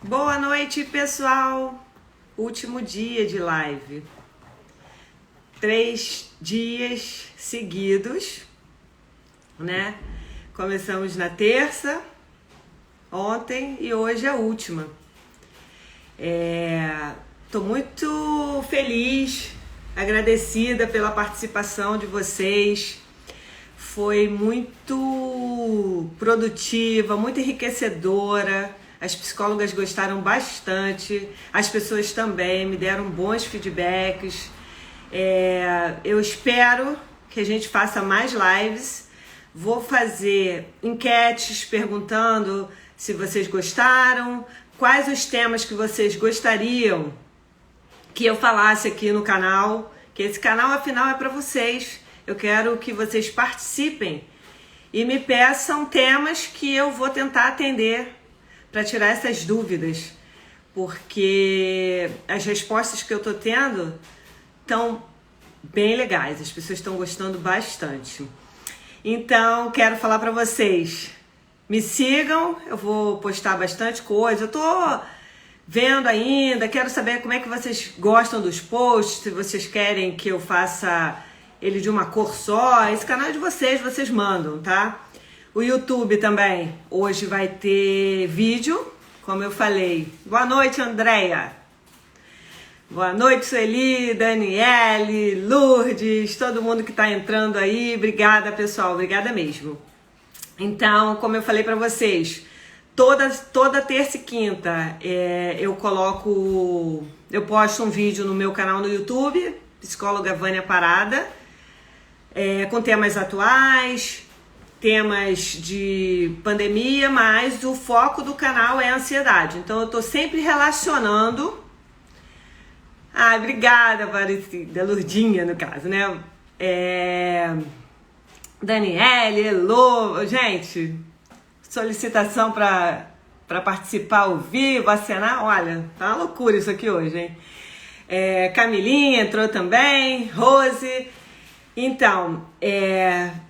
Boa noite, pessoal! Último dia de live. 3 dias seguidos, né? Começamos na terça, ontem e hoje é a última. Tô muito feliz, agradecida pela participação de vocês. Foi muito produtiva, muito enriquecedora. As psicólogas gostaram bastante, as pessoas também me deram bons feedbacks. Eu espero que a gente faça mais lives. Vou fazer enquetes perguntando se vocês gostaram, quais os temas que vocês gostariam que eu falasse aqui no canal, que esse canal afinal é para vocês. Eu quero que vocês participem e me peçam temas que eu vou tentar atender para tirar essas dúvidas, porque as respostas que eu tô tendo estão bem legais, as pessoas estão gostando bastante. Então, quero falar para vocês, me sigam, eu vou postar bastante coisa, eu tô vendo ainda, quero saber como é que vocês gostam dos posts, se vocês querem que eu faça ele de uma cor só, esse canal é de vocês, vocês mandam, tá? O YouTube também, hoje vai ter vídeo, como eu falei. Boa noite, Andréia. Boa noite, Sueli, Daniele, Lourdes, todo mundo que tá entrando aí. Obrigada, pessoal, obrigada mesmo. Então, como eu falei pra vocês, toda terça e quinta eu posto um vídeo no meu canal no YouTube, Psicóloga Vânia Parada, com temas atuais, temas de pandemia, mas o foco do canal é a ansiedade. Então eu tô sempre relacionando. Obrigada, Aparecida, Lourdinha no caso, né? Daniele, Elô, gente, solicitação para participar ao vivo, acenar, olha, tá uma loucura isso aqui hoje, hein? Camilinha entrou também, Rose. Então,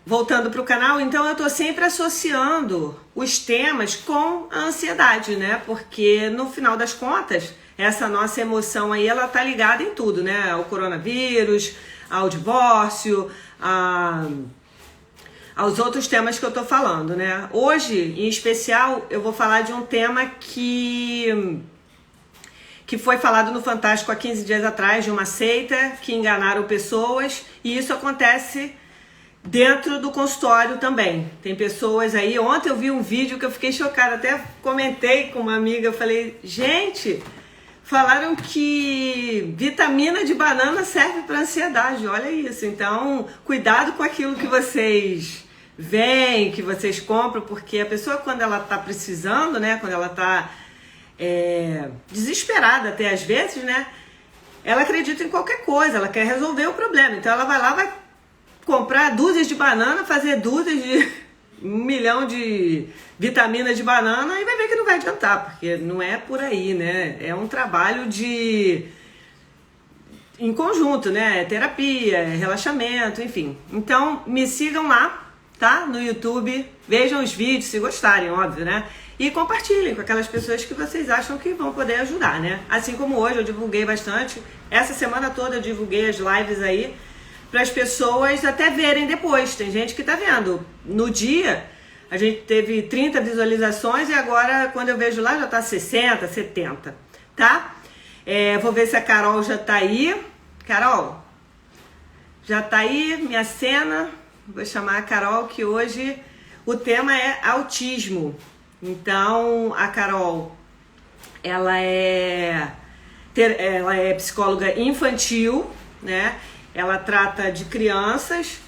voltando para o canal, então eu tô sempre associando os temas com a ansiedade, né? Porque no final das contas, essa nossa emoção aí, ela tá ligada em tudo, né? Ao coronavírus, ao divórcio, aos outros temas que eu tô falando, né? Hoje, em especial, eu vou falar de um tema que foi falado no Fantástico há 15 dias atrás, de uma seita que enganaram pessoas, e isso acontece dentro do consultório também. Tem pessoas aí, ontem eu vi um vídeo que eu fiquei chocada, até comentei com uma amiga, eu falei, gente, falaram que vitamina de banana serve para ansiedade, olha isso. Então, cuidado com aquilo que vocês veem, que vocês compram, porque a pessoa quando ela tá precisando, né, quando ela tá desesperada até às vezes, né? Ela acredita em qualquer coisa, ela quer resolver o problema. Então ela vai lá, vai comprar dúzias de banana, fazer dúzias de 1 milhão de vitaminas de banana e vai ver que não vai adiantar, porque não é por aí, né? É um trabalho em conjunto, né? Terapia, relaxamento, enfim. Então me sigam lá, tá? No YouTube, vejam os vídeos se gostarem, óbvio, né? E compartilhem com aquelas pessoas que vocês acham que vão poder ajudar, né? Assim como hoje eu divulguei bastante, essa semana toda eu divulguei as lives aí para as pessoas até verem depois. Tem gente que tá vendo. No dia a gente teve 30 visualizações e agora quando eu vejo lá já tá 60, 70, tá? Vou ver se a Carol já tá aí. Carol, já tá aí? Minha cena. Vou chamar a Carol, que hoje o tema é autismo. Então, a Carol, ela é psicóloga infantil, né? Ela trata de crianças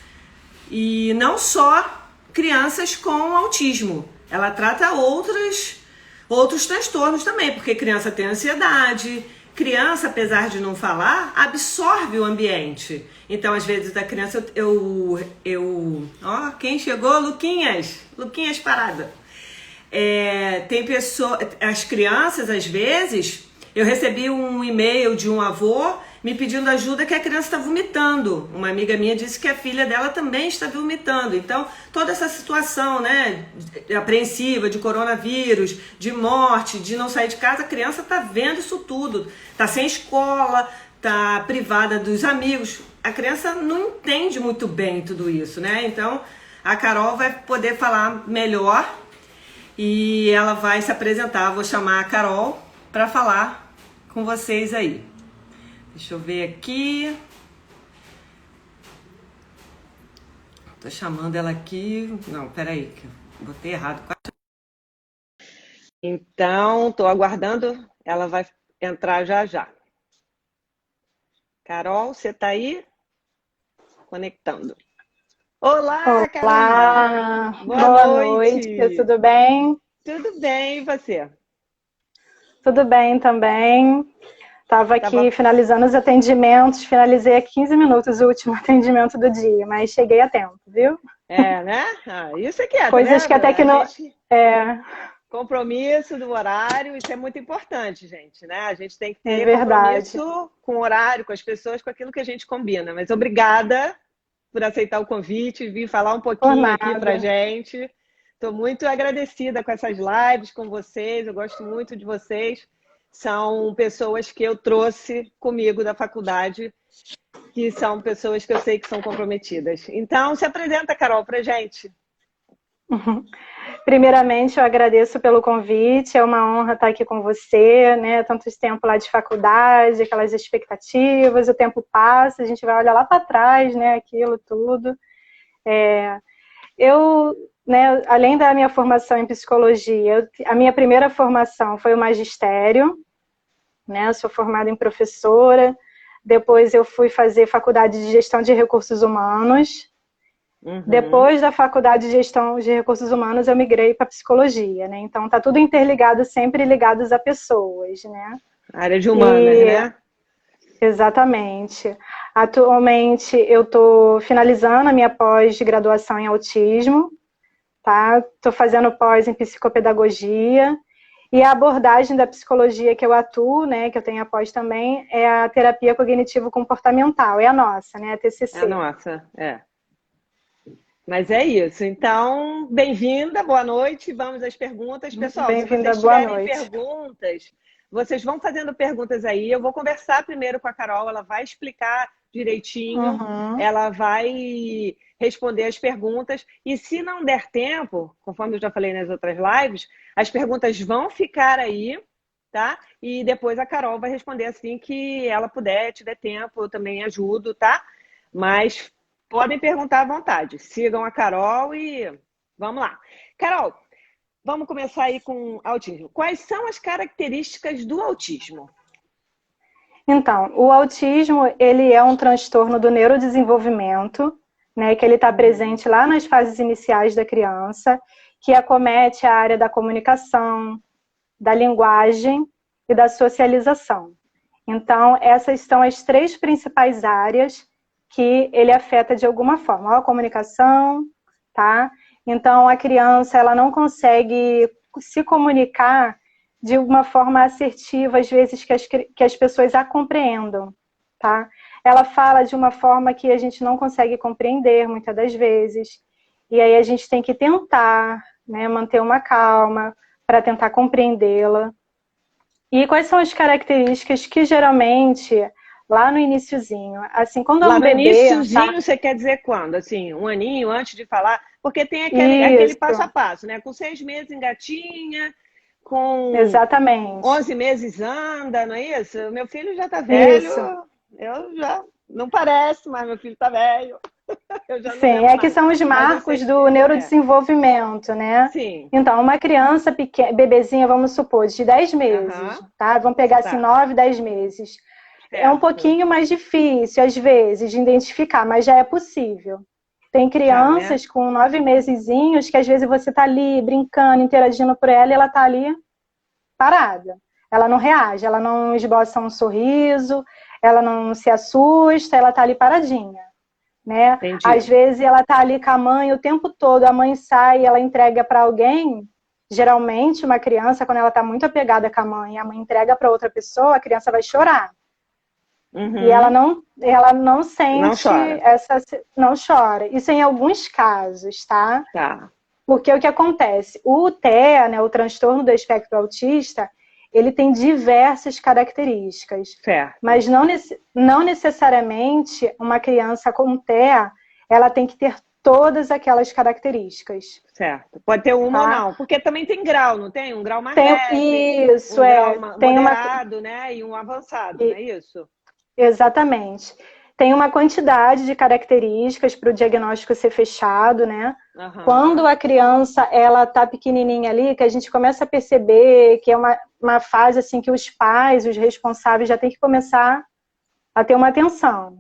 e não só crianças com autismo. Ela trata outros transtornos também, porque criança tem ansiedade, criança, apesar de não falar, absorve o ambiente. Então, às vezes, a criança, ó, quem chegou? Luquinhas Parada. Tem pessoas, as crianças, às vezes, eu recebi um e-mail de um avô me pedindo ajuda que a criança está vomitando. Uma amiga minha disse que a filha dela também está vomitando. Então, toda essa situação, né, apreensiva de coronavírus, de morte, de não sair de casa, a criança está vendo isso tudo. Está sem escola, está privada dos amigos. A criança não entende muito bem tudo isso, né? Então, a Carol vai poder falar melhor e ela vai se apresentar. Vou chamar a Carol para falar com vocês aí. Deixa eu ver aqui. Tô chamando ela aqui. Não, peraí, que eu botei errado. Então, tô aguardando. Ela vai entrar já já. Carol, você tá aí? Conectando. Olá, Olá, Carol! boa noite, tudo bem? Tudo bem, e você? Tudo bem também. Estava aqui finalizando os atendimentos, finalizei há 15 minutos o último atendimento do dia, mas cheguei a tempo, viu? É, né? Isso aqui é, coisas tá que até que não... Compromisso do horário, isso é muito importante, gente, né? A gente tem que ter compromisso com o horário, com as pessoas, com aquilo que a gente combina. Mas obrigada por aceitar o convite, vir falar um pouquinho aqui pra gente. Estou muito agradecida com essas lives, com vocês, eu gosto muito de vocês. São pessoas que eu trouxe comigo da faculdade, que são pessoas que eu sei que são comprometidas. Então, se apresenta, Carol, pra gente. Primeiramente, eu agradeço pelo convite, é uma honra estar aqui com você, né? Tantos tempos lá de faculdade, aquelas expectativas, o tempo passa, a gente vai olhar lá para trás, né? Aquilo tudo. Né, além da minha formação em psicologia, a minha primeira formação foi o magistério, né? Eu sou formada em professora, depois eu fui fazer faculdade de gestão de recursos humanos. Depois da faculdade de gestão de recursos humanos, eu migrei para psicologia, né? Então, tá tudo interligado, sempre ligados a pessoas, né? Área de humanas, né? Exatamente. Atualmente, eu estou finalizando a minha pós-graduação em autismo, tá? Estou fazendo pós em psicopedagogia, e a abordagem da psicologia que eu atuo, né, que eu tenho após também, é a terapia cognitivo-comportamental, é a nossa, né, a TCC. É a nossa, é. Mas é isso. Então, bem-vinda, boa noite. Vamos às perguntas. Pessoal, se vocês tiverem perguntas, vocês vão fazendo perguntas aí. Eu vou conversar primeiro com a Carol, ela vai explicar direitinho, ela vai responder as perguntas. E se não der tempo, conforme eu já falei nas outras lives, as perguntas vão ficar aí, tá? E depois a Carol vai responder assim que ela puder, tiver tempo, eu também ajudo, tá? Mas podem perguntar à vontade. Sigam a Carol e vamos lá. Carol, vamos começar aí com autismo. Quais são as características do autismo? Então, o autismo, ele é um transtorno do neurodesenvolvimento, né, que ele está presente lá nas fases iniciais da criança, que acomete a área da comunicação, da linguagem e da socialização. Então, essas são as três principais áreas que ele afeta de alguma forma. A comunicação, tá? Então, a criança, ela não consegue se comunicar de uma forma assertiva, às vezes, que as pessoas a compreendam, tá? Ela fala de uma forma que a gente não consegue compreender, muitas das vezes. E aí a gente tem que tentar, né, manter uma calma para tentar compreendê-la. E quais são as características que, geralmente, lá no iniciozinho, assim, quando lá é um bebê... no iniciozinho, tá? Você quer dizer quando? Assim, um aninho antes de falar? Porque tem aquele passo a passo, né? Com 6 meses engatinha, com Exatamente. 11 meses anda, não é isso? Meu filho já tá velho, eu já... Não parece, mas meu filho tá velho. Eu já não Sim, é que são os marcos do neurodesenvolvimento, né? Sim. Então, uma criança pequena, bebezinha, vamos supor, de 10 meses, tá? Vamos pegar assim, 9, 10 meses. É um pouquinho mais difícil, às vezes, de identificar, mas já é possível. Tem crianças com 9 mesezinhos que às vezes você tá ali brincando, interagindo por ela e ela tá ali parada. Ela não reage, ela não esboça um sorriso, ela não se assusta, ela tá ali paradinha, né? Entendi. Às vezes ela tá ali com a mãe o tempo todo, a mãe sai, ela entrega para alguém. Geralmente, uma criança, quando ela tá muito apegada com a mãe entrega para outra pessoa, a criança vai chorar. E Uhum. ela não Não sente chora. não chora. Isso em alguns casos, tá? Tá. Porque o que acontece? O TEA, né, o transtorno do espectro autista, ele tem diversas características, Certo. mas não necessariamente uma criança com TEA, ela tem que ter todas aquelas características, Certo. Pode ter uma ou tá? não, porque também tem grau, não tem? Um grau mais Tem, leve, isso um grau é, tem uma, moderado, né? E um avançado, não é isso? exatamente. Tem uma quantidade de características para o diagnóstico ser fechado, né? Quando Aham. a criança ela tá pequenininha ali, que a gente começa a perceber que é uma fase assim que os pais, os responsáveis já têm que começar a ter uma atenção.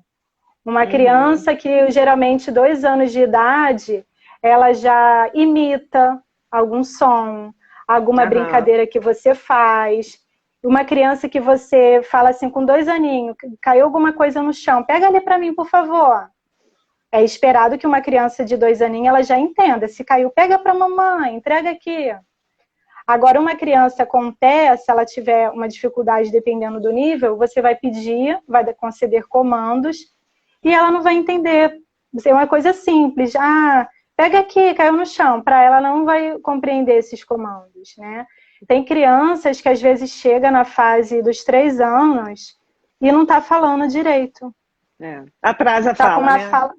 Uma Uhum. criança que geralmente 2 anos de idade, ela já imita algum som, alguma Aham. brincadeira que você faz. Uma criança que você fala assim, com 2 aninhos, caiu alguma coisa no chão, pega ali para mim, por favor. É esperado que uma criança de 2 aninhos ela já entenda. Se caiu, pega para a mamãe, entrega aqui. Agora, uma criança com TEA, se ela tiver uma dificuldade dependendo do nível, você vai pedir, vai conceder comandos e ela não vai entender. É uma coisa simples. Ah, pega aqui, caiu no chão. Para ela não vai compreender esses comandos, né? Tem crianças que às vezes chega na fase dos 3 anos e não está falando direito. É. Atrasa a Está com fala, uma né? fala.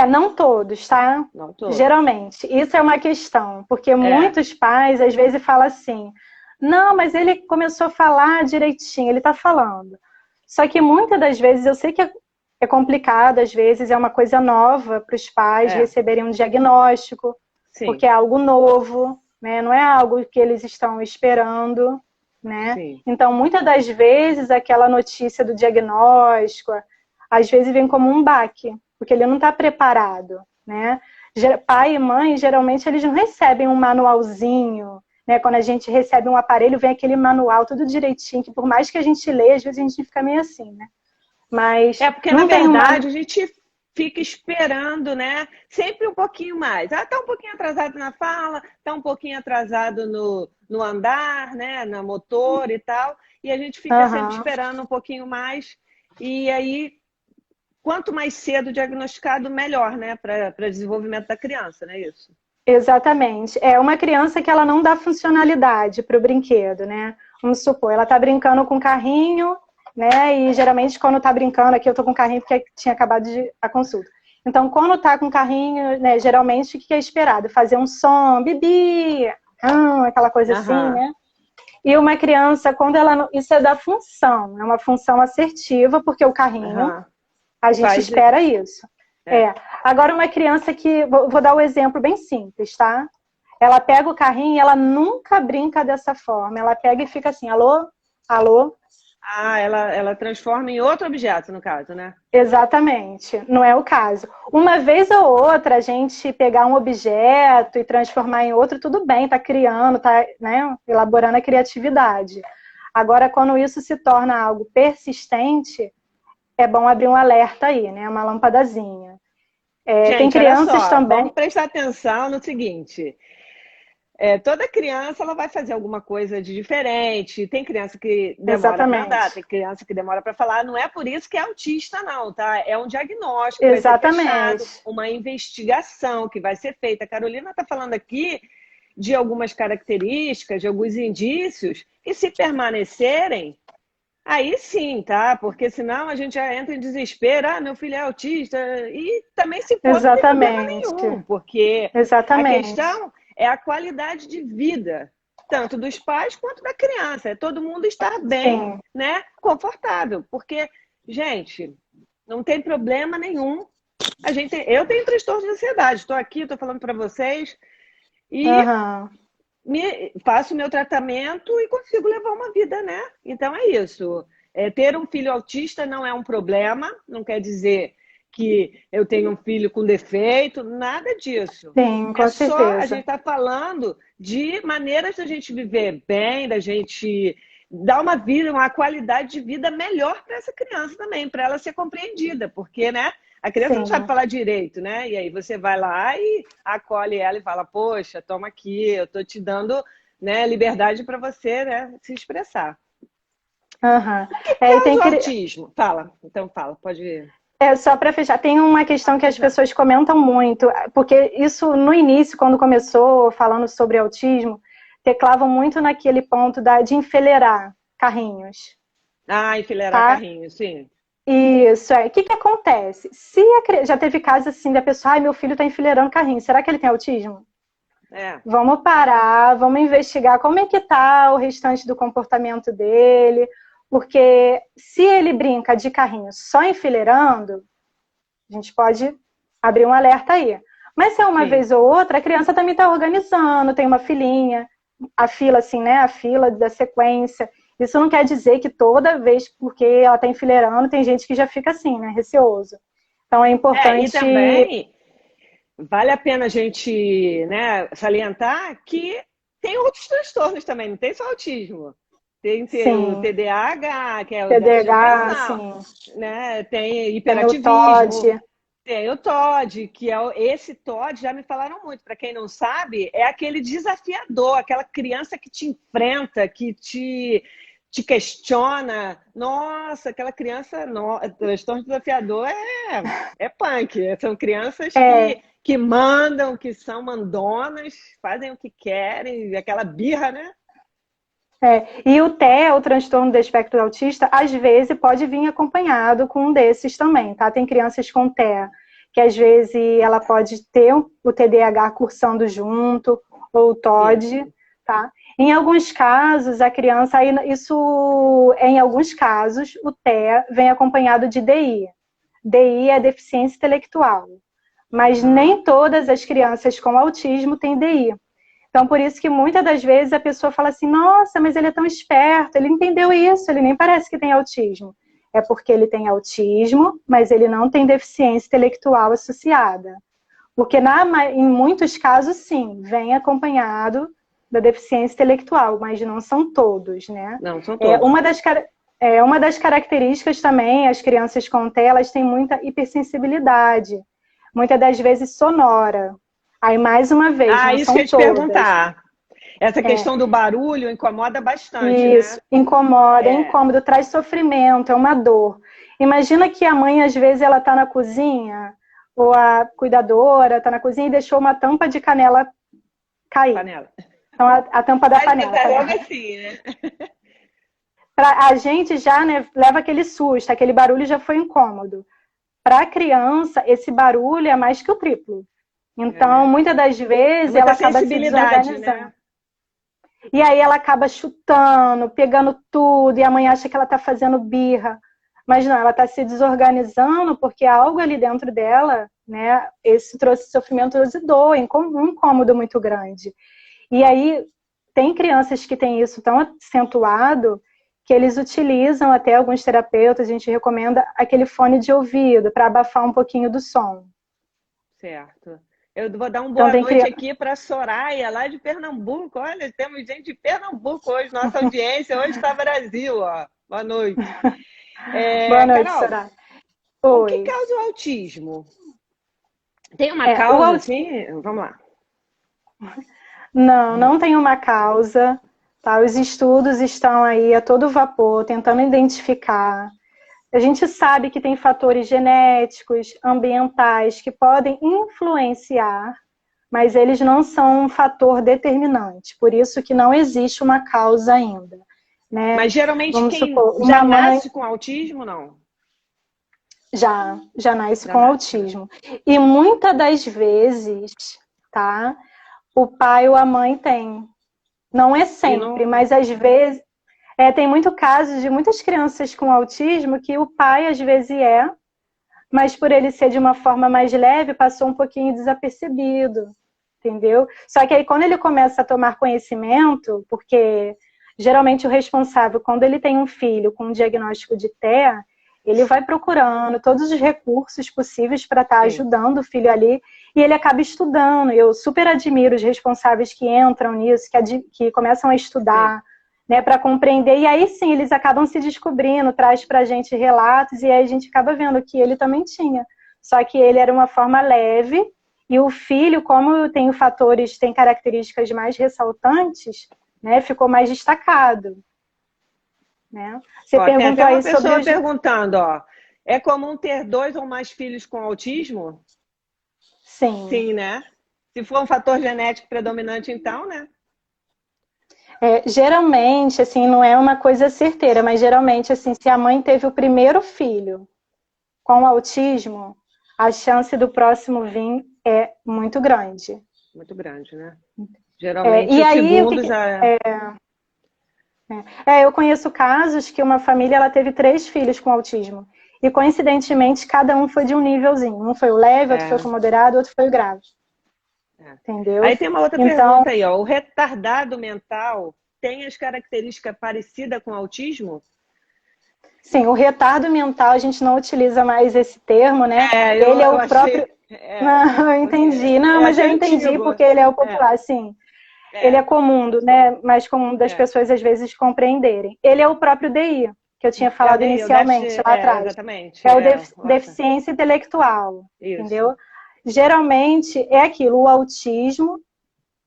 Não todos, tá? Não todos. Geralmente. Isso é uma questão, porque É. muitos pais às vezes falam assim: não, mas ele começou a falar direitinho, ele está falando. Só que muitas das vezes, eu sei que é complicado, às vezes é uma coisa nova para os pais É. receberem um diagnóstico, Sim. porque é algo novo, né? Não é algo que eles estão esperando, né? Sim. Então, muitas das vezes, aquela notícia do diagnóstico, às vezes vem como um baque, porque ele não está preparado, né? Pai e mãe, geralmente, eles não recebem um manualzinho, né? Quando a gente recebe um aparelho, vem aquele manual tudo direitinho, que por mais que a gente leia, às vezes a gente fica meio assim, né? Mas É porque, na não vem um verdade, manual. a gente fica esperando, né? Sempre um pouquinho mais. Ah, tá um pouquinho atrasado na fala, tá um pouquinho atrasado no andar, né? Na motor e tal. E a gente fica sempre Uhum. esperando um pouquinho mais. E aí, quanto mais cedo diagnosticado, melhor, né? Para o desenvolvimento da criança, não é isso? Exatamente. É uma criança que ela não dá funcionalidade para o brinquedo, né? Vamos supor, ela está brincando com carrinho, né? E geralmente quando está brincando, aqui eu estou com carrinho porque tinha acabado a consulta. Então, quando está com carrinho, né? Geralmente o que é esperado? Fazer um som, bibi, aquela coisa assim, Aham, né? E uma criança, quando ela não. Isso é da função, é uma função assertiva, porque o carrinho, aham. a gente Faz. espera isso. É. É. Agora, uma criança que. Vou dar um exemplo bem simples, tá? Ela pega o carrinho e ela nunca brinca dessa forma. Ela pega e fica assim: alô, alô. Ah, ela transforma em outro objeto, no caso, né? Exatamente, não é o caso. Uma vez ou outra, a gente pegar um objeto e transformar em outro, tudo bem, tá criando, tá, né, elaborando a criatividade. Agora, quando isso se torna algo persistente, é bom abrir um alerta aí, né, uma lampadazinha. Tem Gente, olha crianças só, também. vamos prestar atenção no seguinte. Toda criança ela vai fazer alguma coisa de diferente. Tem criança que demora para andar, Exatamente, tem criança que demora para falar. Não é por isso que é autista, não, tá? É um diagnóstico que vai ser fechado, exatamente. uma investigação que vai ser feita. A Carolina está falando aqui de algumas características, de alguns indícios, que se permanecerem, aí sim, tá? Porque senão a gente já entra em desespero. Ah, meu filho é autista. E também, se for, não tem problema nenhum, Exatamente, porque a exatamente. questão é a qualidade de vida, tanto dos pais quanto da criança. É todo mundo estar bem, Sim, né? Confortável. Porque, gente, não tem problema nenhum. Eu tenho transtorno de ansiedade. Estou aqui, estou falando para vocês. E uhum. faço meu tratamento e consigo levar uma vida, né? Então é isso. Ter um filho autista não é um problema, não quer dizer que eu tenho um filho com defeito, nada disso. Sim, É com só a certeza. gente tá falando de maneiras da gente viver bem, da gente dar uma vida, uma qualidade de vida melhor para essa criança também, para ela ser compreendida, porque, né? A criança não sabe Sim, falar direito, né? E aí você vai lá e acolhe ela e fala: poxa, toma aqui, eu tô te dando, né, liberdade para você, né, se expressar. Aham. O que É, e tem causa o que... autismo? Fala, então fala, pode ir. Só para fechar, tem uma questão que as pessoas comentam muito, porque isso no início, quando começou falando sobre autismo, teclavam muito naquele ponto de enfileirar carrinhos, Ah, enfileirar tá? carrinho, sim. Isso, O que que acontece? Já teve casos assim da pessoa, ai, meu filho está enfileirando carrinho, será que ele tem autismo? É. Vamos parar, vamos investigar como é que tá o restante do comportamento dele, porque se ele brinca de carrinho só enfileirando, a gente pode abrir um alerta aí. Mas se é uma Sim. vez ou outra, a criança também está organizando, tem uma filinha, a fila assim, né? A fila da sequência. Isso não quer dizer que toda vez, porque ela está enfileirando, tem gente que já fica assim, né? Receoso. Então é E importante... também vale a pena a gente, né, salientar que tem outros transtornos também, não tem só autismo. Tem o Sim, TDAH, que é o déficit de TDAH, atenção, sim. né? Tem Tem o hiperativismo, TOD. tem o TOD, que é esse TOD, já me falaram muito. Para quem não sabe, é aquele desafiador, aquela criança que te enfrenta, que te questiona. Nossa, aquela criança, transtorno desafiador é punk. São crianças É, que mandam, que são mandonas, fazem o que querem, aquela birra, né? E o TEA, o transtorno do espectro autista, às vezes pode vir acompanhado com um desses também, tá? Tem crianças com TEA, que às vezes ela pode ter o TDAH cursando junto, ou o TOD, tá? Em alguns casos, a criança, em alguns casos, o TEA vem acompanhado de DI. DI é deficiência intelectual, mas nem todas as crianças com autismo têm DI. Então, por isso que muitas das vezes a pessoa fala assim, nossa, mas ele é tão esperto, ele entendeu isso, ele nem parece que tem autismo. É porque ele tem autismo, mas ele não tem deficiência intelectual associada. Porque em muitos casos, sim, vem acompanhado da deficiência intelectual, mas não são todos, né? Não, são todos. Uma das características também, as crianças com TEA, elas têm muita hipersensibilidade, muitas das vezes sonora. Aí, mais uma vez, não Isso que eu são ia te todas. perguntar. Essa questão do barulho incomoda bastante, né? Isso, incomoda, é incômodo, traz sofrimento, é uma dor. Imagina que a mãe, às vezes, ela está na cozinha, ou a cuidadora está na cozinha e deixou uma tampa de canela cair. Panela. Então, a tampa da panela. Tá logo assim, né? A gente já, né, leva aquele susto, aquele barulho já foi incômodo. Para a criança, esse barulho é mais que o triplo. Então, muitas das vezes, ela acaba se desorganizando. Né? E aí ela acaba chutando, pegando tudo, e a mãe acha que ela está fazendo birra. Mas não, ela está se desorganizando porque algo ali dentro dela, né, esse trouxe sofrimento de dor, um incômodo muito grande. E aí tem crianças que têm isso tão acentuado que eles utilizam, até alguns terapeutas, a gente recomenda aquele fone de ouvido para abafar um pouquinho do som. Certo. Eu vou dar uma boa noite aqui para Soraya, lá de Pernambuco. Olha, temos gente de Pernambuco hoje, nossa audiência hoje está Brasil, ó. Boa noite. Boa noite, Carol, Soraya. O que causa o autismo? Tem uma causa, assim? Vamos lá. Não tem uma causa. Tá? Os estudos estão aí a todo vapor, tentando identificar. A gente sabe que tem fatores genéticos, ambientais, que podem influenciar, mas eles não são um fator determinante. Por isso que não existe uma causa ainda. Né? Mas geralmente vamos quem supor, já nasce com autismo, não? Já nasce com autismo. E muitas das vezes, tá? O pai ou a mãe tem. Não é sempre, mas às vezes... tem muito caso de muitas crianças com autismo que o pai às vezes mas por ele ser de uma forma mais leve, passou um pouquinho desapercebido, entendeu? Só que aí quando ele começa a tomar conhecimento, porque geralmente o responsável, quando ele tem um filho com um diagnóstico de TEA, ele vai procurando todos os recursos possíveis para estar ajudando o filho ali, e ele acaba estudando. Eu super admiro os responsáveis que entram nisso, que começam a estudar, né, para compreender, e aí sim, eles acabam se descobrindo, traz para a gente relatos, e aí a gente acaba vendo que ele também tinha. Só que ele era uma forma leve, e o filho, como tem características mais ressaltantes, né, ficou mais destacado. né? Você Ó, tem perguntou até uma aí sobre pessoa os... perguntando, ó, é comum ter 2 ou mais filhos com autismo? Sim. Sim, né? Se for um fator genético predominante, então, né? Geralmente, assim, não é uma coisa certeira, mas geralmente, assim, se a mãe teve o primeiro filho com autismo, a chance do próximo vir é muito grande. Muito grande, né? Geralmente E o aí, segundo já é. eu conheço casos que uma família ela teve 3 filhos com autismo. E, coincidentemente, cada um foi de um nívelzinho. Um foi o leve, outro foi É, o moderado, outro foi o grave. é. Entendeu? Aí tem uma outra Então, pergunta aí, ó. O retardado mental tem as características parecidas com o autismo? sim, o retardo mental, a gente não utiliza mais esse termo, né? É, Ele é eu o próprio. achei. É, Não, eu porque entendi. Não, é mas até eu entendi antigo. porque ele é o É, popular, sim. Ele é é, comum, né? Mais comum das é. pessoas às vezes compreenderem. Ele é o próprio DI, que eu tinha É o falado DI, o déficit, inicialmente, lá atrás. exatamente. É o Nossa, deficiência intelectual, isso. entendeu? Geralmente é aquilo, o autismo,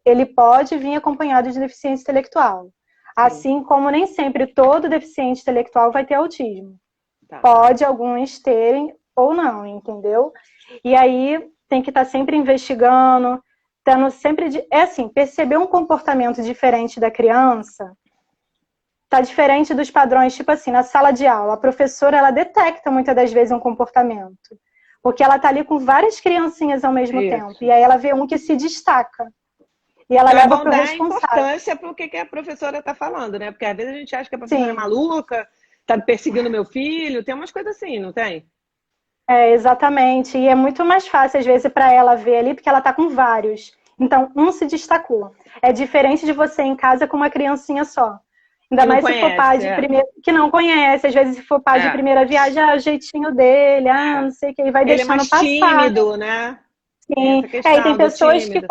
ele pode vir acompanhado de deficiência intelectual. Sim, Assim como nem sempre todo deficiente intelectual vai ter autismo. tá. Pode alguns terem ou não, entendeu? E aí tem que estar sempre investigando, tendo sempre é assim, perceber um comportamento diferente da criança, tá diferente dos padrões, tipo assim, na sala de aula, a professora ela detecta muitas das vezes um comportamento, porque ela tá ali com várias criancinhas ao mesmo tempo, e Isso. aí ela vê um que se destaca. E ela Então é leva bom para o dar responsável. importância para o que a professora está falando, né? Porque às vezes a gente acha que a professora é Sim, maluca, está perseguindo meu filho, tem umas coisas assim, não tem? exatamente. E é muito mais fácil, às vezes, para ela ver ali, porque ela está com vários. Então, um se destacou. É diferente de você em casa com uma criancinha só. Ainda Que não mais se for pai conhece, de primeira, que não conhece, às vezes se for pai de é, primeira viagem, o jeitinho dele, é. não sei o que, e vai Ele é deixando mais passar. tímido, né? Tem Sim. essa E tem questão do pessoas que tímido.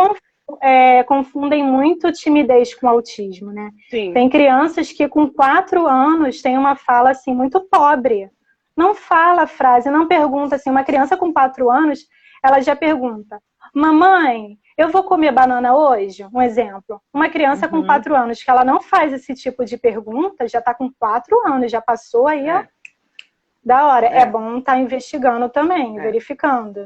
confundem muito timidez com autismo, né? Sim. Tem crianças que com 4 anos têm uma fala assim muito pobre. Não fala a frase, não pergunta assim. Uma criança com 4 anos, ela já pergunta: Mamãe, eu vou comer banana hoje? Um exemplo. Uma criança com Uhum. 4 anos que ela não faz esse tipo de pergunta, já está com 4 anos, já passou aí, ó, É, da hora. É é, bom estar investigando também, é. verificando.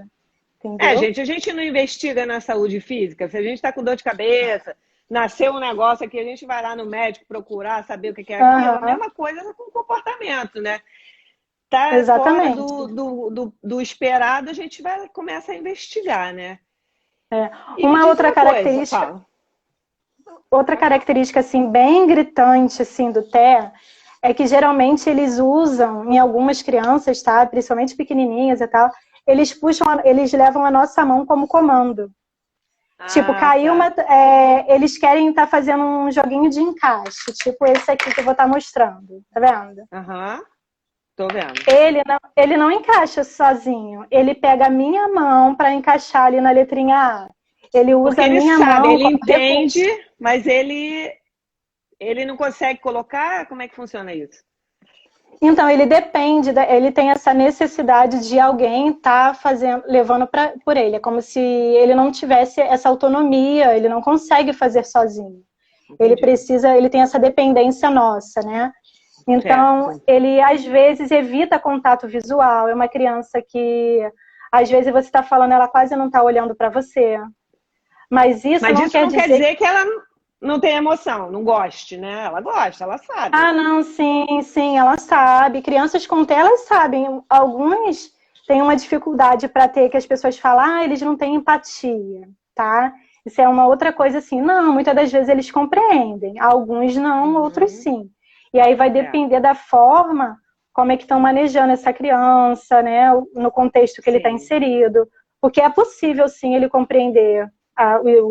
É, Entendeu? gente, a gente não investiga na saúde física. Se a gente está com dor de cabeça, nasceu um negócio aqui, a gente vai lá no médico procurar saber o que é aquilo. A Aham, mesma coisa com o comportamento, né? Tá fora exatamente. do esperado, a gente vai começa a investigar, né? É. E me Uma diz uma coisa, fala. outra característica assim bem gritante assim do TEA é que geralmente eles usam em algumas crianças, tá? Principalmente pequenininhas e tal, eles levam a nossa mão como comando. Tipo, Ah, caiu tá. eles querem estar fazendo um joguinho de encaixe, tipo esse aqui que eu vou estar mostrando, tá vendo? Aham, tô vendo. Ele não encaixa sozinho. Ele pega a minha mão para encaixar ali na letrinha A. Ele Porque usa a ele minha sabe, mão ele como entende, recurso. mas ele não consegue colocar. Como é que funciona isso? Então, ele depende, ele tem essa necessidade de alguém estar fazendo, levando por ele. É como se ele não tivesse essa autonomia, ele não consegue fazer sozinho. Entendi. Ele tem essa dependência nossa, né? Então, Certo. ele às vezes evita contato visual. É uma criança que, às vezes, você está falando, ela quase não está olhando para você. Mas isso Mas não isso quer não quer dizer. dizer que ela não tem emoção, não goste, né? Ela gosta, ela sabe. Ah, não, sim, sim, ela sabe. Crianças com TEA, elas sabem. Alguns têm uma dificuldade para ter, que as pessoas falam, eles não têm empatia, tá? Isso é uma outra coisa assim. Não, muitas das vezes eles compreendem. Alguns não, outros Uhum. sim. E aí vai É, depender da forma como é que estão manejando essa criança, né? No contexto que ele está sim. inserido. Porque é possível, sim, ele compreender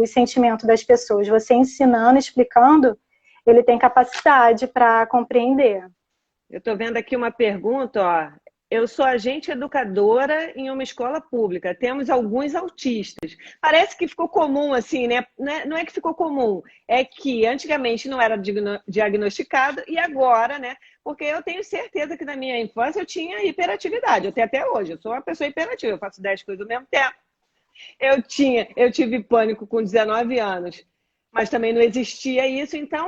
os sentimentos das pessoas. Você ensinando, explicando, ele tem capacidade para compreender. Eu estou vendo aqui uma pergunta, ó. Eu sou agente educadora em uma escola pública. Temos alguns autistas. Parece que ficou comum, assim, né? Não é que ficou comum, é que antigamente não era diagnosticado e agora, né? Porque eu tenho certeza que na minha infância eu tinha hiperatividade. Eu tenho até hoje. Eu sou uma pessoa hiperativa. Eu faço 10 coisas ao mesmo tempo. Eu tive pânico com 19 anos. mas também não existia isso, então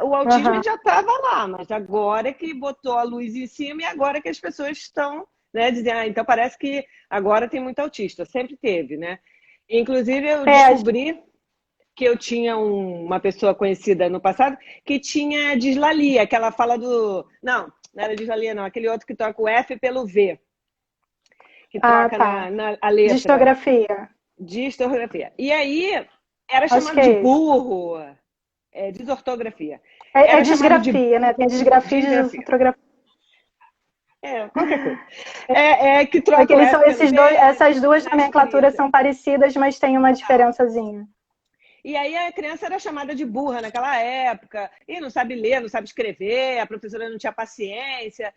o autismo Aham. já estava lá, mas agora que botou a luz em cima e agora que as pessoas estão, né, dizendo, então parece que agora tem muito autista, sempre teve, né? Inclusive eu É, descobri que eu tinha uma pessoa conhecida no passado que tinha dislalia, aquela fala do... Não era dislalia não, aquele outro que troca o F pelo V, que troca tá. a letra. Distografia. Distorgrafia. E aí era Acho que chamado de é esse. burro, desortografia. É Era chamado de disgrafia, né? Tem disgrafia e disgrafia. ortografia. Qualquer coisa. Que É que troca o eles F são pelo V essas duas na nomenclaturas escrita. são parecidas, mas tem uma diferençazinha. E aí a criança era chamada de burra naquela época, e não sabe ler, não sabe escrever, a professora não tinha paciência.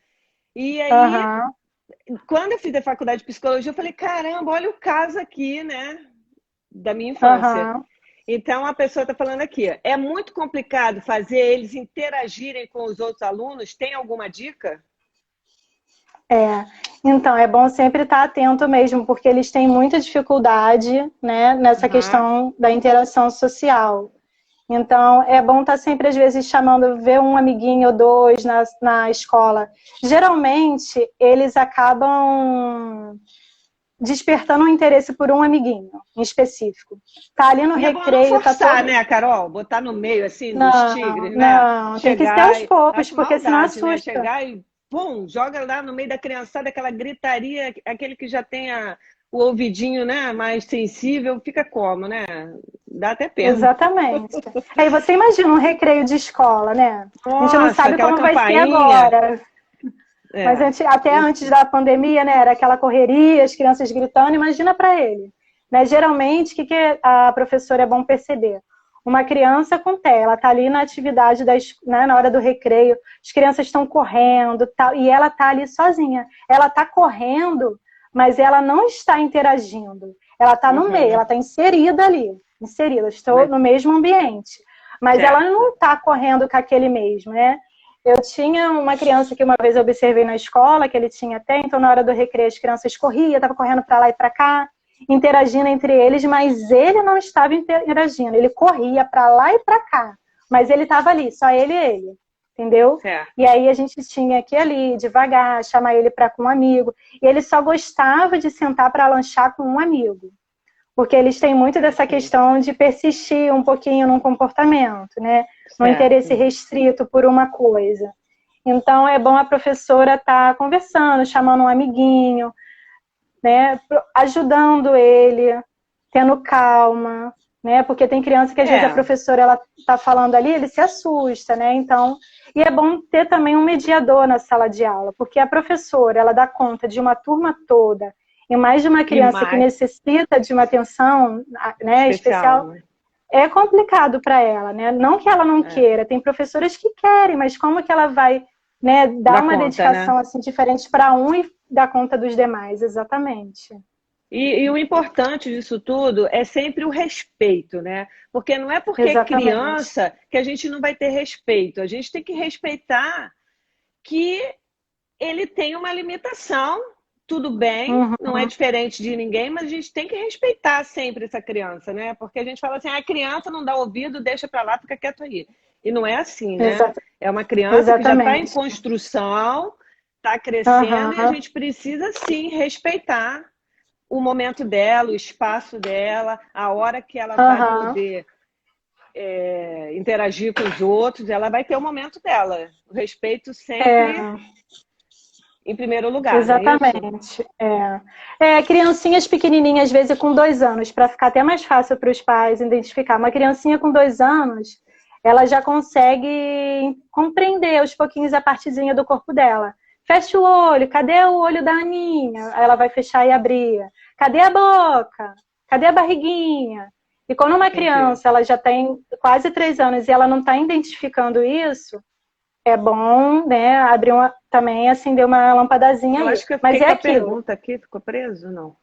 E aí, Aham. quando eu fiz a faculdade de psicologia, eu falei, caramba, olha o caso aqui, né, da minha infância. Aham. Então, a pessoa está falando aqui, é muito complicado fazer eles interagirem com os outros alunos. Tem alguma dica? Então, é bom sempre estar atento mesmo, porque eles têm muita dificuldade, né, nessa Uhum. questão da interação social. Então, é bom estar sempre, às vezes, chamando, ver um amiguinho ou dois na escola. Geralmente, eles acabam despertando um interesse por um amiguinho em específico. Tá ali no E é bom não recreio, tá forçar, todo... né, Carol? Botar no meio, assim, dos Não, tigres, né? não, tem que ser aos Chegar e... poucos, Acho porque senão maldade, né? assusta. Chegar e, pum, joga lá no meio da criançada, aquela gritaria, aquele que já tem o ouvidinho, né, mais sensível, fica como, né? Dá até pena. Exatamente. Aí você imagina um recreio de escola, né? A gente não Nossa, sabe aquela como vai ser campainha. agora. Mas É, até antes da pandemia, né? Era aquela correria, as crianças gritando. Imagina para ele. Né? Geralmente, o que a professora é bom perceber? Uma criança com TEA, ela está ali na atividade, né, na hora do recreio, as crianças estão correndo, tal, e ela está ali sozinha. Ela está correndo, mas ela não está interagindo. Ela está no meio, uhum, ela está inserida ali. Inserida, estou mas, no mesmo ambiente. Mas ela certo. não está correndo com aquele mesmo, né? Eu tinha uma criança que uma vez eu observei na escola, que ele tinha até, então na hora do recreio as crianças corriam, estavam correndo para lá e para cá, interagindo entre eles, mas ele não estava interagindo, ele corria para lá e para cá, mas ele estava ali, só ele e ele, entendeu? Certo. E aí a gente tinha que ir ali, devagar, chamar ele para com um amigo, e ele só gostava de sentar para lanchar com um amigo, porque eles têm muito dessa Perfeito. questão de persistir um pouquinho num comportamento, né? No interesse Certo. restrito por uma coisa. Então, é bom a professora estar conversando, chamando um amiguinho, né? Ajudando ele, tendo calma, né? Porque tem criança que às vezes a professora ela está falando ali, ele se assusta, né? Então, e é bom ter também um mediador na sala de aula, porque a professora ela dá conta de uma turma toda e mais de uma E criança que mais necessita de uma atenção, né, especial, especial, né? é complicado para ela, né? Não que ela não queira, tem professoras que querem, mas como que ela vai, né, dar Dá uma conta, né? dedicação assim diferente para um e dar conta dos demais, exatamente. E o importante disso tudo é sempre o respeito, né? Porque não é porque é Exatamente. criança que a gente não vai ter respeito. A gente tem que respeitar que ele tem uma limitação, tudo bem, Uhum. não é diferente de ninguém, mas a gente tem que respeitar sempre essa criança, né? Porque a gente fala assim, a criança não dá ouvido, deixa pra lá, fica quieto aí. E não é assim, né? É uma criança que já está em Exatamente. construção, está crescendo e a Uhum. gente precisa sim respeitar o momento dela, o espaço dela, a hora que ela vai Uhum. poder interagir com os outros, ela vai ter o momento dela. O respeito sempre É, em primeiro lugar, não é isso? exatamente. Criancinhas pequenininhas, às vezes com 2 anos, para ficar até mais fácil para os pais identificar. Uma criancinha com 2 anos, ela já consegue compreender aos pouquinhos a partezinha do corpo dela. Fecha o olho, cadê o olho da Aninha? Aí ela vai fechar e abrir. Cadê a boca? Cadê a barriguinha? E quando uma Entendi. criança ela já tem quase 3 anos e ela não está identificando isso, é bom, né, também acender uma lampadazinha Eu ali. acho que eu Mas fiquei é com a aquilo. pergunta aqui, ficou preso? Não.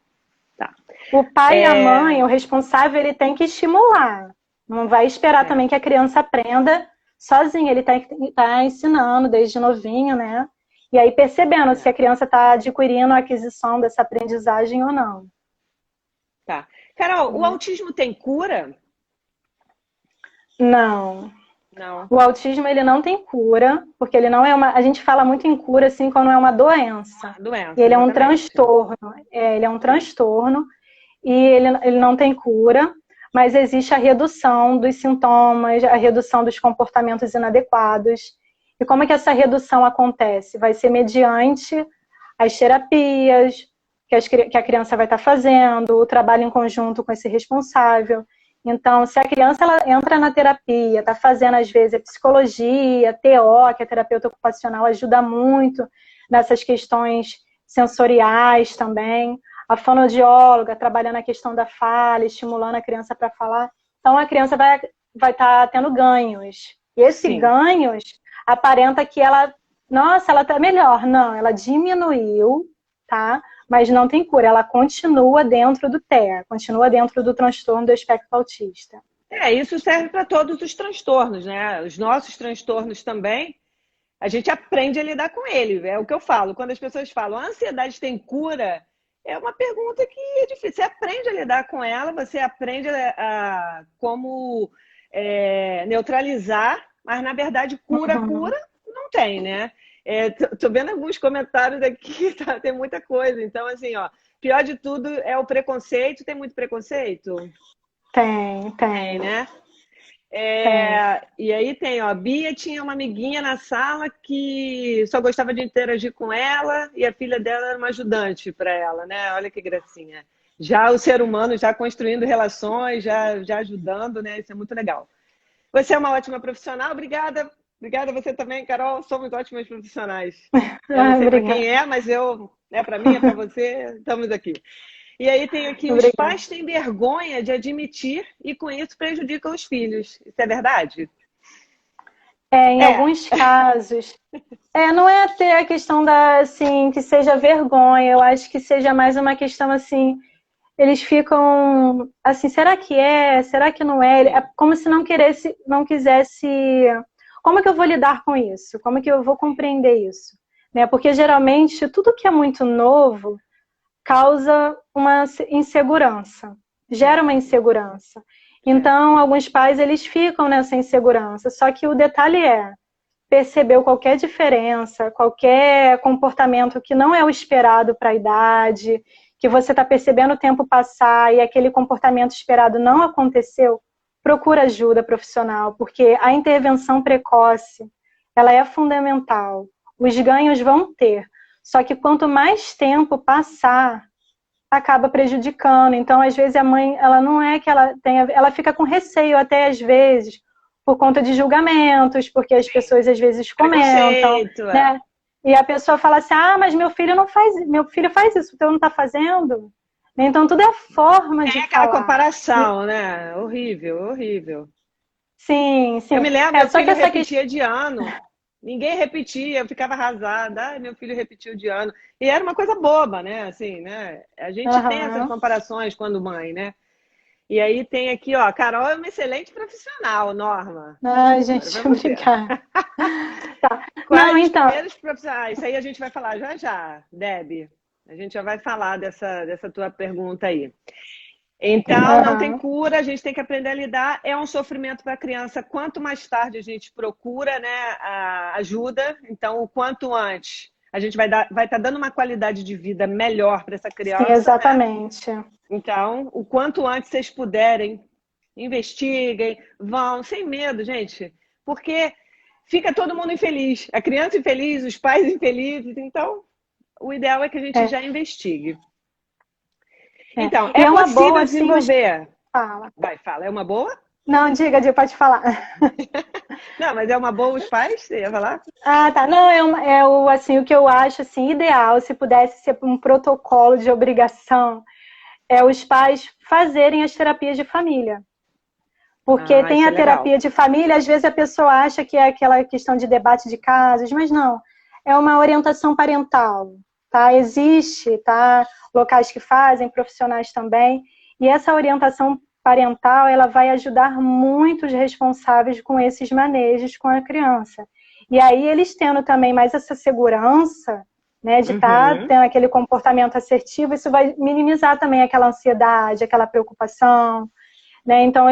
Tá. O pai e a É, mãe, o responsável, ele tem que estimular. Não vai esperar também que a certo. criança aprenda sozinha. Ele tá ensinando desde novinho, né? E aí percebendo se a É, criança está adquirindo a aquisição dessa aprendizagem ou não. tá. Carol, o autismo tem cura? Não. Não. O autismo, ele não tem cura, porque ele não é uma... A gente fala muito em cura, assim, quando é uma doença. Doença, E ele é um exatamente. transtorno. Ele é um transtorno e ele não tem cura, mas existe a redução dos sintomas, a redução dos comportamentos inadequados. E como é que essa redução acontece? Vai ser mediante as terapias que a criança vai estar fazendo, o trabalho em conjunto com esse responsável. Então, se a criança ela entra na terapia, está fazendo, às vezes, a psicologia, TO, que é terapeuta ocupacional, ajuda muito nessas questões sensoriais também. A fonoaudióloga, trabalhando a questão da fala, estimulando a criança para falar. Então, a criança vai estar tendo ganhos. E esse ganhos aparenta que ela, nossa, ela está melhor. Não, ela diminuiu, tá? Mas não tem cura, ela continua dentro do TEA, continua dentro do transtorno do espectro autista. Isso serve para todos os transtornos, né? Os nossos transtornos também, a gente aprende a lidar com ele. É o que eu falo. Quando as pessoas falam, a ansiedade tem cura, é uma pergunta que é difícil. Você aprende a lidar com ela, você aprende a como neutralizar, mas na verdade cura não tem, né? Tô vendo alguns comentários aqui, tá? Tem muita coisa. Então, assim, ó, pior de tudo é o preconceito. Tem muito preconceito? Tem, né? E aí tem, ó, Bia tinha uma amiguinha na sala que só gostava de interagir com ela e a filha dela era uma ajudante para ela, né? Olha que gracinha. Já o ser humano já construindo relações, já ajudando, né? Isso é muito legal. Você é uma ótima profissional, obrigada. Obrigada a você também, Carol. Somos ótimos profissionais. Eu não sei para quem é, mas para mim, é para você, estamos aqui. E aí tem aqui, os pais têm vergonha de admitir e com isso prejudicam os filhos. Isso é verdade? Em alguns casos. Não é até a questão assim, que seja vergonha. Eu acho que seja mais uma questão assim, eles ficam assim, será que é? Será que não é? É como se não quisesse... Como que eu vou lidar com isso? Como que eu vou compreender isso? Né? Porque geralmente tudo que é muito novo causa uma insegurança, gera uma insegurança. Então, alguns pais, eles ficam nessa insegurança. Só que o detalhe percebeu qualquer diferença, qualquer comportamento que não é o esperado para a idade, que você está percebendo o tempo passar e aquele comportamento esperado não aconteceu, procura ajuda profissional, porque a intervenção precoce, ela é fundamental. Os ganhos vão ter. Só que quanto mais tempo passar, acaba prejudicando. Então, às vezes, a mãe, ela não é que ela fica com receio até, às vezes, por conta de julgamentos, porque as pessoas, às vezes, comentam. Né? E a pessoa fala assim, mas meu filho faz isso, o teu não está fazendo? Então, tudo é forma de falar. Aquela comparação, né? Horrível, horrível. Sim. Eu me lembro, meu filho repetia de ano. Ninguém repetia, eu ficava arrasada. Meu filho repetiu de ano. E era uma coisa boba, né? Assim, né? A gente tem essas comparações quando mãe, né? E aí tem aqui, ó, a Carol é uma excelente profissional, Norma. Ai, gente, obrigada. Tá. Quais os primeiros profissionais? Isso aí a gente vai falar já, Debbie. A gente já vai falar dessa tua pergunta aí. Então, não tem cura, a gente tem que aprender a lidar. É um sofrimento para a criança. Quanto mais tarde a gente procura, né, a ajuda, então o quanto antes a gente vai estar dando uma qualidade de vida melhor para essa criança. Sim, exatamente. Né? Então, o quanto antes vocês puderem, investiguem, vão, sem medo, gente. Porque fica todo mundo infeliz. A criança infeliz, os pais infelizes. Então, o ideal é que a gente já investigue. Então, é uma possível boa desenvolver. Fala. Fala. É uma boa? Não, diga, pode falar. Não, mas é uma boa os pais? Você ia falar? Tá. Não, assim, o que eu acho assim, ideal, se pudesse ser um protocolo de obrigação, é os pais fazerem as terapias de família. Porque tem a terapia de família, às vezes a pessoa acha que é aquela questão de debate de casos, mas não. É uma orientação parental. Tá? Existe, tá? Locais que fazem, profissionais também. E essa orientação parental, ela vai ajudar muito os responsáveis com esses manejos com a criança. E aí, eles tendo também mais essa segurança, né, de estar tendo aquele comportamento assertivo, isso vai minimizar também aquela ansiedade, aquela preocupação, né? Então,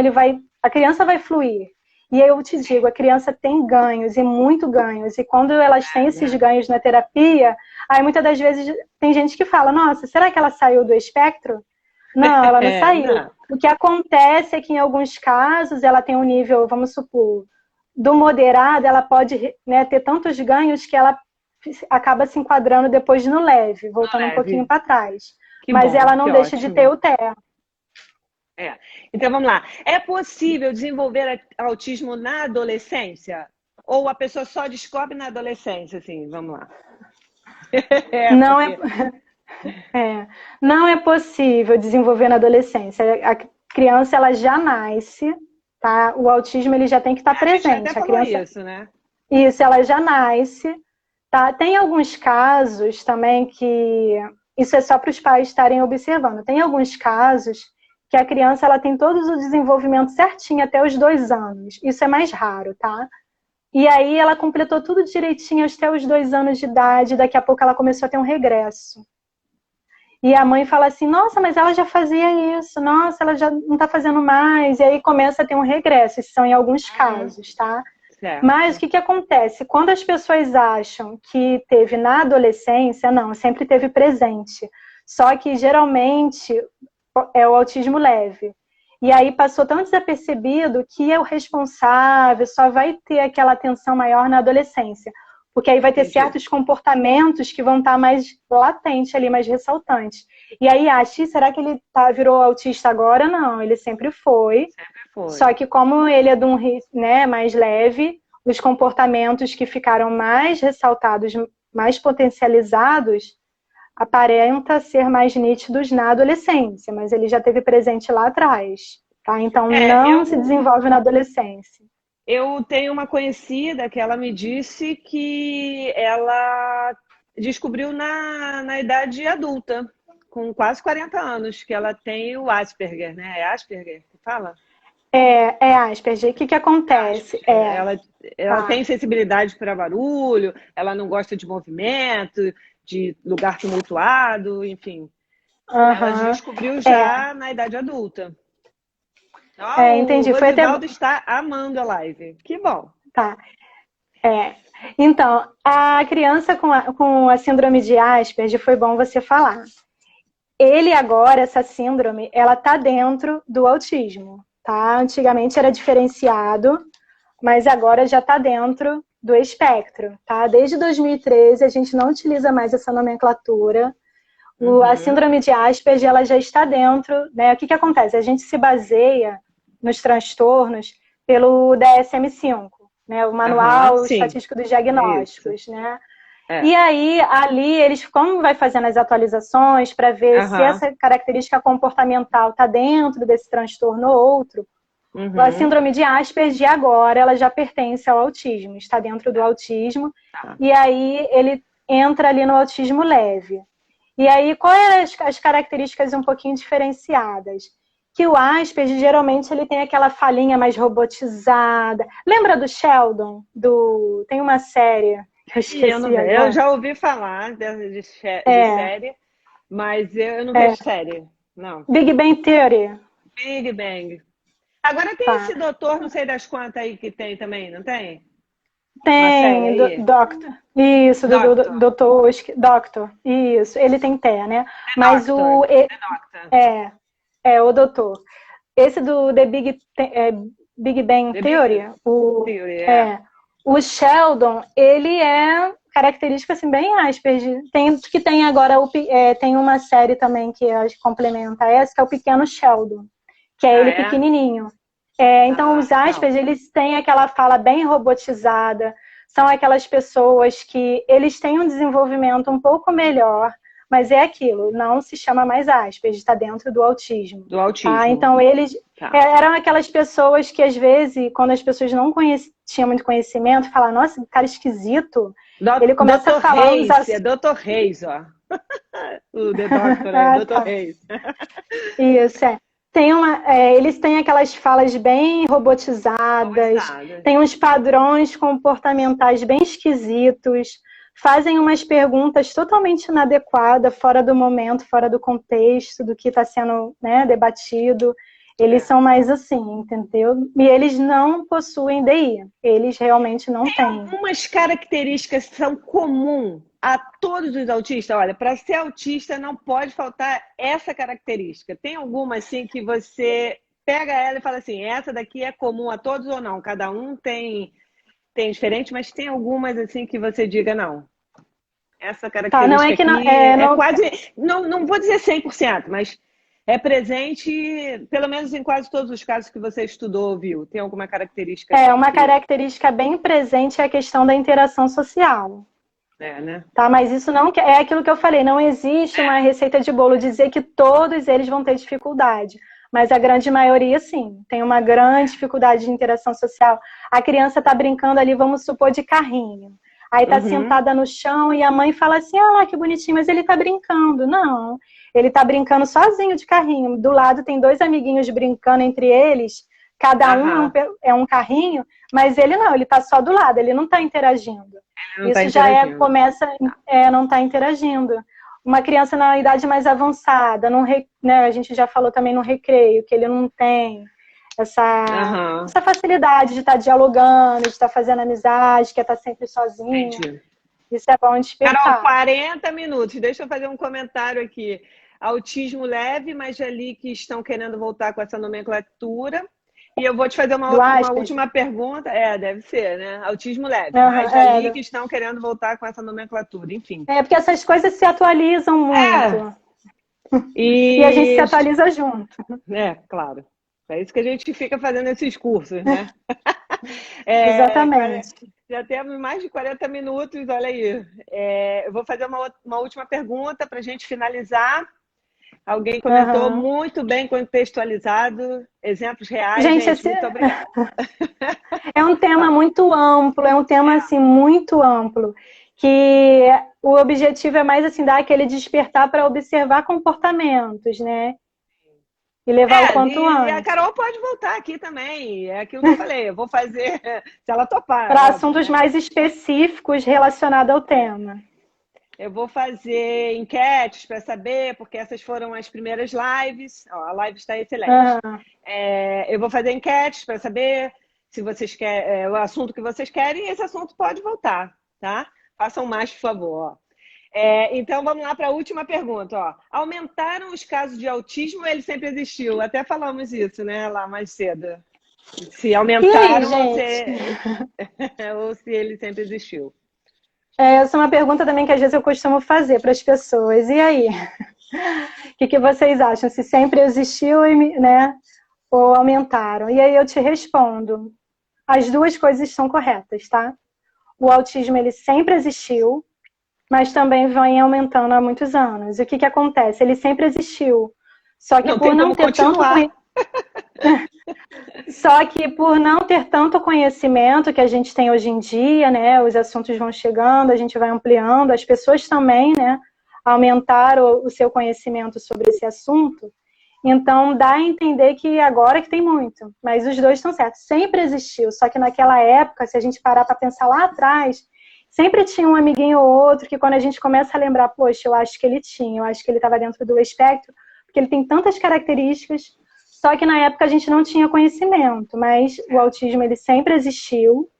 a criança vai fluir. E eu te digo, a criança tem ganhos, e muito ganhos. E quando elas têm esses ganhos na terapia, aí muitas das vezes tem gente que fala, nossa, será que ela saiu do espectro? Não, ela não saiu. Não. O que acontece é que em alguns casos ela tem um nível, vamos supor, do moderado, ela pode, né, ter tantos ganhos que ela acaba se enquadrando depois no leve, voltando um pouquinho para trás. Mas bom, ela não deixa ótimo. de ter o TEA. Então vamos lá. É possível desenvolver autismo na adolescência? Ou a pessoa só descobre na adolescência? Assim, vamos lá. Não não é possível desenvolver na adolescência. A criança ela já nasce, tá? O autismo ele já tem que estar presente. A criança isso, né? Isso, ela já nasce, tá? Tem alguns casos também que isso é só para os pais estarem observando. Tem alguns casos que a criança ela tem todo o desenvolvimento certinho até os 2 anos. Isso é mais raro, tá? E aí ela completou tudo direitinho até os 2 anos de idade, daqui a pouco ela começou a ter um regresso. E a mãe fala assim, nossa, mas ela já fazia isso, nossa, ela já não está fazendo mais, e aí começa a ter um regresso, isso são em alguns casos, tá? Certo. Mas o que acontece? Quando as pessoas acham que teve na adolescência, não, sempre teve presente. Só que geralmente é o autismo leve. E aí passou tão desapercebido que é o responsável, só vai ter aquela atenção maior na adolescência. Porque aí vai ter certos comportamentos que vão estar mais latentes ali, mais ressaltantes. E aí acha, será que ele virou autista agora? Não, ele sempre foi. Só que como ele é de um risco, né, mais leve, os comportamentos que ficaram mais ressaltados, mais potencializados, aparentam ser mais nítidos na adolescência, mas ele já teve presente lá atrás, tá? Então não se desenvolve na adolescência. Eu tenho uma conhecida que ela me disse que ela descobriu na idade adulta, com quase 40 anos, que ela tem o Asperger, né? É Asperger que fala? É Asperger. O que acontece? Ela tem sensibilidade para barulho, ela não gosta de movimento, de lugar tumultuado, enfim. Ela descobriu já na idade adulta. Entendi. O Rosivaldo está amando a live. Que bom. Tá. Então, a criança com a síndrome de Asperger, foi bom você falar. Ele agora, essa síndrome, ela tá dentro do autismo, tá? Antigamente era diferenciado, mas agora já tá dentro do espectro, tá? Desde 2013 a gente não utiliza mais essa nomenclatura. A síndrome de Asperger, ela já está dentro, né? O que acontece? A gente se baseia nos transtornos pelo DSM-5, né? O Manual Estatístico dos Diagnósticos, né? E aí, ali, eles como vai fazendo as atualizações para ver se essa característica comportamental está dentro desse transtorno ou outro. A síndrome de Asperger, agora, ela já pertence ao autismo, está dentro do autismo, e aí ele entra ali no autismo leve. E aí, quais as características um pouquinho diferenciadas? Que o Asperger, geralmente, ele tem aquela falinha mais robotizada. Lembra do Sheldon? Tem uma série que eu esqueci agora. Eu já ouvi falar de série, mas eu não vejo série, não. Big Bang Theory. Big Bang. Agora tem esse doutor, não sei das quantas aí que tem também, não tem? Tem, Doctor. Isso, Doutor. Isso, ele tem TEA, né? Mas o doutor. Esse do The Big Bang Theory, o Sheldon, ele é característica assim bem Asperger. Tem agora tem uma série também que complementa essa, que é o Pequeno Sheldon, que é ele pequenininho. Então, os Asperger, eles têm aquela fala bem robotizada, são aquelas pessoas que eles têm um desenvolvimento um pouco melhor, mas é aquilo, não se chama mais Asperger, está dentro do autismo. Do autismo. Então, eles eram aquelas pessoas que, às vezes, quando as pessoas não tinham muito conhecimento, falavam, nossa, que cara esquisito. Ele começa a falar... É Dr. Reis, ó. O The Doctor é Dr. Reis. Isso, eles têm aquelas falas bem robotizadas, tem uns padrões comportamentais bem esquisitos, fazem umas perguntas totalmente inadequadas, fora do momento, fora do contexto, do que está sendo, né, debatido. Eles são mais assim, entendeu? E eles não possuem DI. Eles realmente não têm. Algumas características são comuns a todos os autistas. Olha, para ser autista não pode faltar essa característica. Tem alguma assim que você pega ela e fala assim, essa daqui é comum a todos ou não? Cada um tem diferente, mas tem algumas assim que você diga não. Essa característica não é que não, aqui quase, não vou dizer 100%, mas é presente, pelo menos em quase todos os casos que você estudou, viu? Tem alguma característica? Uma característica bem presente é a questão da interação social. Né? Tá, mas isso não é aquilo que eu falei, não existe uma receita de bolo dizer que todos eles vão ter dificuldade. Mas a grande maioria, sim, tem uma grande dificuldade de interação social. A criança está brincando ali, vamos supor, de carrinho. Aí está sentada no chão e a mãe fala assim, ah, que bonitinho, mas ele está brincando. Não, ele está brincando sozinho de carrinho. Do lado tem 2 amiguinhos brincando entre eles, cada um é um carrinho, mas ele não, ele está só do lado, ele não está interagindo. Isso já começa, não está interagindo. Uma criança na idade mais avançada, né, a gente já falou também no recreio, que ele não tem essa facilidade de estar dialogando, de estar fazendo amizade, quer estar sempre sozinho. Entendi. Isso é bom despertar. Carol, 40 minutos. Deixa eu fazer um comentário aqui. Autismo leve, mas ali que estão querendo voltar com essa nomenclatura. E eu vou te fazer uma última pergunta. Deve ser, né? Autismo leve. Mas ali que estão querendo voltar com essa nomenclatura, enfim. Porque essas coisas se atualizam muito. E a gente se atualiza junto. Claro. É isso que a gente fica fazendo esses cursos, né? Exatamente. Já temos mais de 40 minutos, olha aí. Eu vou fazer uma última pergunta para a gente finalizar. Alguém comentou muito bem contextualizado, exemplos reais. Gente, muito obrigada. É um tema muito amplo, é um tema assim, muito amplo, que o objetivo é mais assim, dar aquele despertar para observar comportamentos, né? E levar o quanto antes. E a Carol pode voltar aqui também. É aquilo que eu falei. Eu vou fazer, se ela topar. Para assuntos mais específicos relacionados ao tema. Eu vou fazer enquetes para saber, porque essas foram as primeiras lives. A live está excelente. Eu vou fazer enquetes para saber se vocês querem o assunto que vocês querem. E esse assunto pode voltar, tá? Façam mais, por favor. Então, vamos lá para a última pergunta. Aumentaram os casos de autismo ou ele sempre existiu? Até falamos isso, né, lá mais cedo. Se aumentaram ou se ele sempre existiu. Essa é uma pergunta também que às vezes eu costumo fazer para as pessoas. E aí? O que vocês acham? Se sempre existiu, né, ou aumentaram? E aí eu te respondo. As duas coisas são corretas, tá? O autismo, ele sempre existiu, mas também vem aumentando há muitos anos. E o que acontece? Ele sempre existiu. Só que por não ter tanto... Só que por não ter tanto conhecimento que a gente tem hoje em dia, né? Os assuntos vão chegando, a gente vai ampliando, as pessoas também, né? Aumentaram o seu conhecimento sobre esse assunto. Então, dá a entender que agora que tem muito. Mas os dois estão certos. Sempre existiu. Só que naquela época, se a gente parar para pensar lá atrás, sempre tinha um amiguinho ou outro que quando a gente começa a lembrar, poxa, eu acho que ele tinha, eu acho que ele estava dentro do espectro, porque ele tem tantas características, só que na época a gente não tinha conhecimento, mas o autismo ele sempre existiu,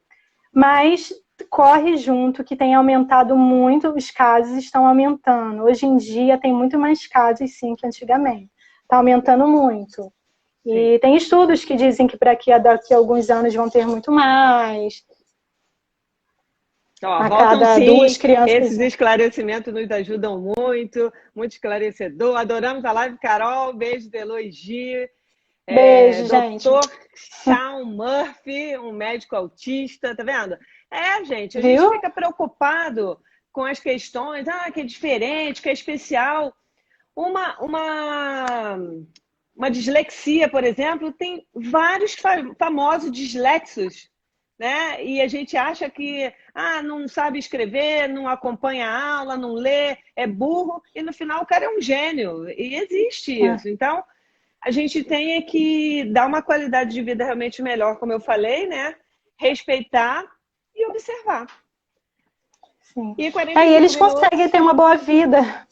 mas corre junto que tem aumentado muito, os casos estão aumentando. Hoje em dia tem muito mais casos sim que antigamente, está aumentando muito. E tem estudos que dizem que daqui a alguns anos vão ter muito mais. A cada duas crianças. Esses esclarecimentos nos ajudam muito, muito esclarecedor. Adoramos a live, Carol. Beijo de Elogi. Beijo, gente. Dr. Sean Murphy, um médico autista, tá vendo? Gente, a gente fica preocupado com as questões, que é diferente, que é especial. Uma dislexia, por exemplo, tem vários famosos dislexos, né? E a gente acha que não sabe escrever, não acompanha a aula, não lê, é burro, e no final o cara é um gênio. E existe isso. Então, a gente tem que dar uma qualidade de vida realmente melhor, como eu falei, né? Respeitar e observar. Sim. E eles conseguem ter uma boa vida.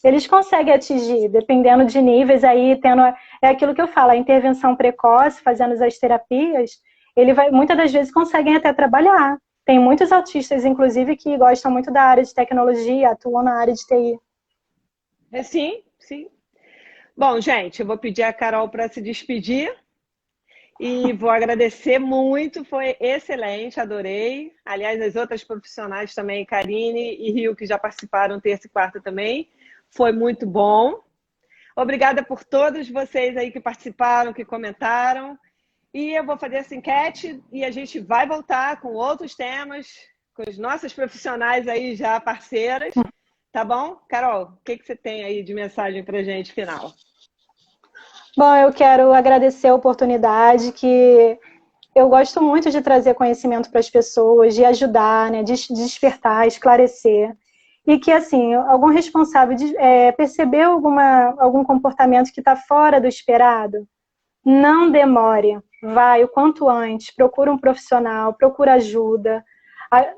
Eles conseguem atingir, dependendo de níveis, aí tendo é aquilo que eu falo, a intervenção precoce, fazendo as terapias, ele vai, muitas das vezes conseguem até trabalhar. Tem muitos autistas, inclusive, que gostam muito da área de tecnologia, atuam na área de TI. Sim, sim. Bom, gente, eu vou pedir a Carol para se despedir e vou agradecer muito, foi excelente, adorei. Aliás, as outras profissionais também, Karine e Rio, que já participaram terça e quarta também, foi muito bom. Obrigada por todos vocês aí que participaram, que comentaram. E eu vou fazer essa enquete e a gente vai voltar com outros temas, com as nossas profissionais aí já parceiras. Tá bom? Carol, o que você tem aí de mensagem para a gente final? Bom, eu quero agradecer a oportunidade, que eu gosto muito de trazer conhecimento para as pessoas, de ajudar, né, de despertar, esclarecer. E que, assim, algum responsável percebeu algum comportamento que está fora do esperado, não demore, vai o quanto antes, procura um profissional, procura ajuda.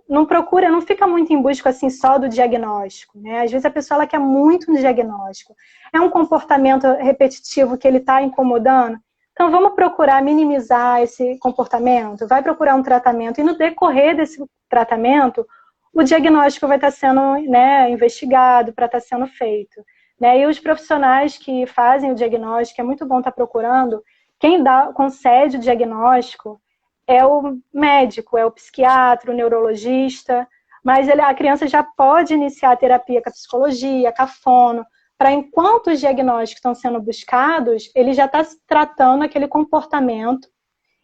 Não fica muito em busca assim só do diagnóstico, né? Às vezes a pessoa ela quer muito um diagnóstico. É um comportamento repetitivo que ele está incomodando. Então vamos procurar minimizar esse comportamento, vai procurar um tratamento e no decorrer desse tratamento o diagnóstico vai estar sendo, né, investigado para estar sendo feito. Né? E os profissionais que fazem o diagnóstico, é muito bom estar procurando, quem concede o diagnóstico é o médico, é o psiquiatra, o neurologista, mas a criança já pode iniciar a terapia com a psicologia, com a fono, para enquanto os diagnósticos estão sendo buscados, ele já está tratando aquele comportamento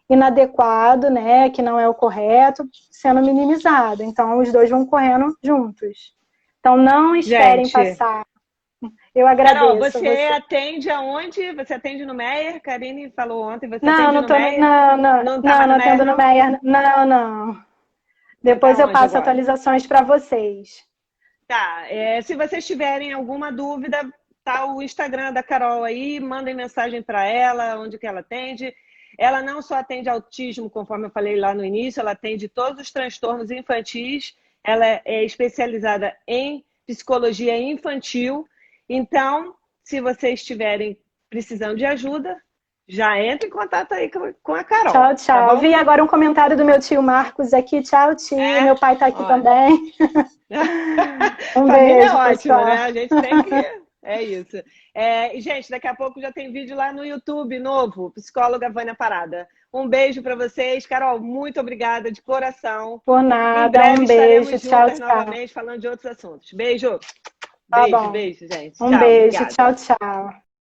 inadequado, né, que não é o correto, sendo minimizado. Então, os dois vão correndo juntos. Então, não esperem passar. Eu agradeço. Carol, você atende aonde? Você atende no Meier? Karine falou ontem, você atende no Meier? Não atendo no Meier. Não. Depois eu passo atualizações para vocês. Tá, se vocês tiverem alguma dúvida, tá o Instagram da Carol aí, mandem mensagem para ela, onde que ela atende. Ela não só atende autismo, conforme eu falei lá no início, ela atende todos os transtornos infantis, ela é especializada em psicologia infantil. Então, se vocês estiverem precisando de ajuda, já entre em contato aí com a Carol. Tchau, tchau. Tá, vi agora um comentário do meu tio Marcos aqui. Tchau, tio. Meu pai tá aqui também. Um beijo, é ótimo, pessoal. né? A gente tem que... É isso. E, gente, daqui a pouco já tem vídeo lá no YouTube novo, Psicóloga Vânia Parada. Um beijo para vocês. Carol, muito obrigada de coração. Por nada, em breve um beijo. Estaremos Tchau, novamente falando de outros assuntos. Beijo. Tá Beijo, bom. beijo, gente. Um Tchau, beijo. obrigada. Tchau, tchau.